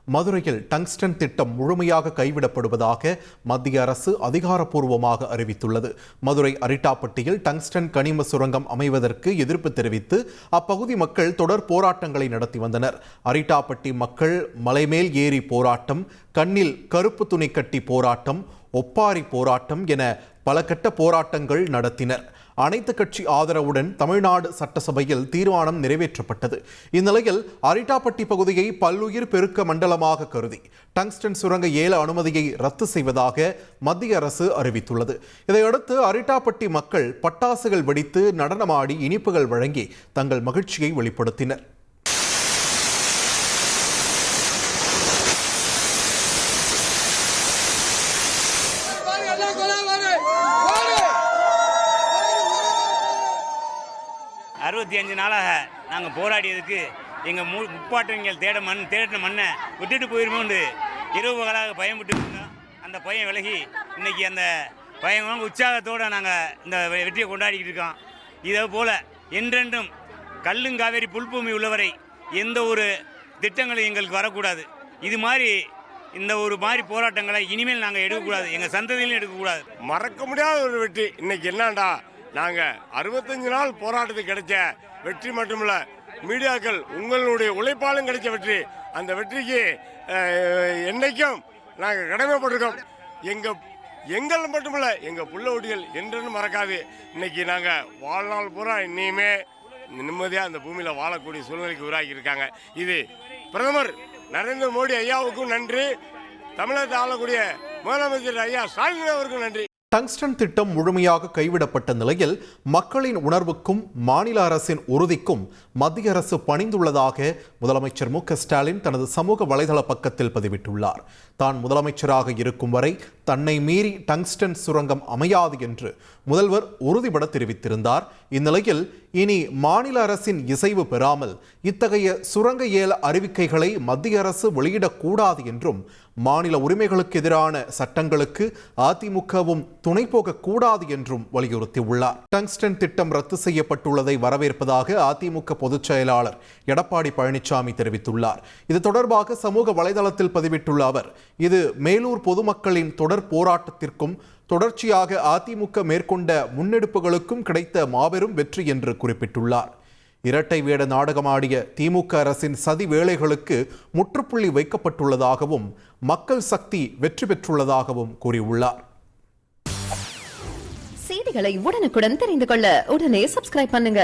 மதுரையில் டங்ஸ்டன் திட்டம் முழுமையாக கைவிடப்படுவதாக மத்திய அரசு அதிகாரப்பூர்வமாக அறிவித்துள்ளது. மதுரை அரிட்டாப்பட்டியில் டங்ஸ்டன் கனிம சுரங்கம் அமைவதற்கு எதிர்ப்பு தெரிவித்து அப்பகுதி மக்கள் தொடர் போராட்டங்களை நடத்தி வந்தனர். அரிட்டாப்பட்டி மக்கள் மலைமேல் ஏறி போராட்டம், கண்ணில் கருப்பு துணி கட்டி போராட்டம், ஒப்பாரி போராட்டம் என பல கட்ட போராட்டங்கள் நடத்தினர். அனைத்து கட்சி ஆதரவுடன் தமிழ்நாடு சட்டசபையில் தீர்மானம் நிறைவேற்றப்பட்டது. இந்நிலையில் அரிட்டாப்பட்டி பகுதியை பல்லுயிர் பெருக்க மண்டலமாக கருதி டங்ஸ்டன் சுரங்க ஏல அனுமதியை ரத்து செய்வதாக மத்திய அரசு அறிவித்துள்ளது. இதையடுத்து அரிட்டாப்பட்டி மக்கள் பட்டாசுகள் வெடித்து நடனமாடி இனிப்புகள் வழங்கி தங்கள் மகிழ்ச்சியை வெளிப்படுத்தினர். அறுபத்தி நாளாக நாங்கள் போராடியதுக்கு எங்கள் முப்பாட்டங்கள் தேடின மண்ணை விட்டுட்டு போயிருமோண்டு இரவு பகலாக பயன்பட்டு இருந்தோம். அந்த பயம் விலகி இன்றைக்கி அந்த பயம் உற்சாகத்தோடு நாங்கள் இந்த வெற்றியை கொண்டாடிக்கிட்டு இருக்கோம். இதே போல் என்றென்றும் கல்லுங்காவேரி புல்பூமி உள்ளவரை எந்த ஒரு திட்டங்களும் எங்களுக்கு வரக்கூடாது. இது மாதிரி இந்த ஒரு மாதிரி போராட்டங்களை இனிமேல் நாங்கள் எடுக்கக்கூடாது, எங்கள் சந்ததியிலும் எடுக்கக்கூடாது. மறக்க முடியாத ஒரு வெற்றி. இன்னைக்கு என்னண்டா நாங்கள் 65 நாள் போராட்டத்துக்கு கிடைச்ச வெற்றி மட்டுமில்ல, மீடியாக்கள் உங்களுடைய உழைப்பாலும் கிடைச்ச வெற்றி. அந்த வெற்றிக்கு என்னைக்கும் நாங்கள் கடமைப்பட்டிருக்கோம். எங்கள் மட்டுமில்ல, எங்கள் புள்ள குட்டிகள் என்றும் மறக்காது. இன்னைக்கு நாங்கள் வாழ்நாள் பூரா இனிமே நிம்மதியாக அந்த பூமியில் வாழக்கூடிய சூழ்நிலைக்கு உருவாக்கி இருக்காங்க. இது பிரதமர் நரேந்திர மோடி ஐயாவுக்கும் நன்றி, தமிழகத்தை ஆளக்கூடிய முதலமைச்சர் ஐயா ஸ்டாலின் அவருக்கும் நன்றி. டங்ஸ்டன் திட்டம் முழுமையாக கைவிடப்பட்ட நிலையில் மக்களின் உணர்வுக்கும் மாநில அரசின் உறுதிக்கும் மத்திய அரசு பணிந்துள்ளதாக முதலமைச்சர் மு.க.ஸ்டாலின் தனது சமூக வலைதள பக்கத்தில் பதிவிட்டுள்ளார். தான் முதலமைச்சராக இருக்கும் வரை தன்னை மீறி டங்ஸ்டன் சுரங்கம் அமையாது என்று முதல்வர் உறுதிபட தெரிவித்திருந்தார். இந்நிலையில் இனி மாநில அரசின் இசைவு பெறாமல் இத்தகைய சுரங்க ஏல அறிவிக்கைகளை மத்திய அரசு வெளியிடக்கூடாது என்றும் மாநில உரிமைகளுக்கு எதிரான சட்டங்களுக்கு அதிமுகவும் துணை போகக்கூடாது என்றும் வலியுறுத்தியுள்ளார். டங்ஸ்டன் திட்டம் ரத்து செய்யப்பட்டுள்ளதை வரவேற்பதாக அதிமுக பொதுச் செயலாளர் எடப்பாடி பழனிசாமி தெரிவித்துள்ளார். இது தொடர்பாக சமூக வலைதளத்தில் பதிவிட்டுள்ள அவர், இது மேலூர் பொதுமக்களின் தொடர் போராட்டத்திற்கும் தொடர்ச்சியாக அதிமுக மேற்கொண்ட முன்னெடுப்புகளுக்கும் கிடைத்த மாபெரும் வெற்றி என்று குறிப்பிட்டுள்ளார். இரட்டை வேட நாடகமாடிய திமுக அரசின் சதி வேலைகளுக்கு முற்றுப்புள்ளி வைக்கப்பட்டுள்ளதாகவும் மக்கள் சக்தி வெற்றி பெற்றுள்ளதாகவும் கூறியுள்ளார். செய்திகளை உடனுக்குடன் தெரிந்து கொள்ள உடனே சப்ஸ்கிரைப் பண்ணுங்க.